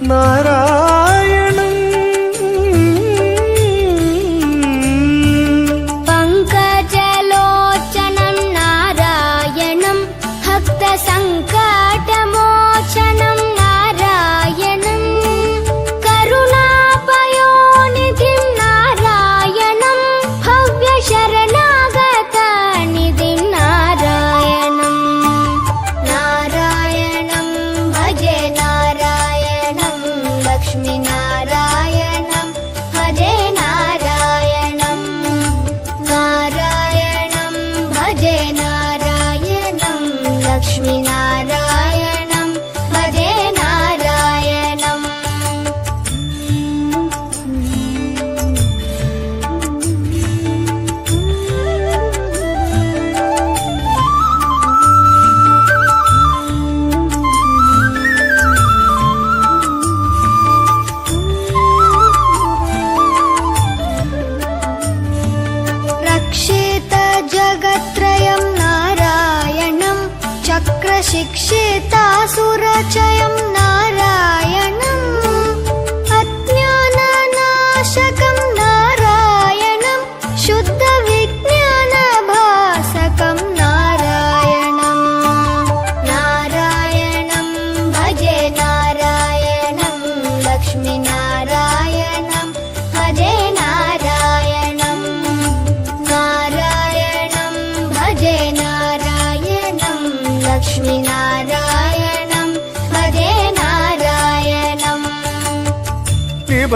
నారాయణం పంకజలోచనం నారాయణం భక్త సంకటమోచనం నారాయణం కరుణాపయోనిధిం నారాయణం భవ్య శరణాగత నిధిం నారాయణం నారాయణం భజే నారాయణం లక్ష్మీ నారాయణం భజే నారాయణం నారాయణం భజే నారాయణం లక్ష్మీ నారాయణం భజే నారాయణం రక్షిత జగత్రయం నారాయణం చక్రశిక్షితాసురచయం నారాయణం అజ్ఞాననాశకం నారాయణం శుద్ధ విజ్ఞానభాసకం నారాయణం నారాయణం భజే నారాయణం లక్ష్మీ నారాయణం భజే నారాయణం నారాయణం భజే నారాయణం లక్ష్మీ నారాయణం భజే నారాయణం నిబ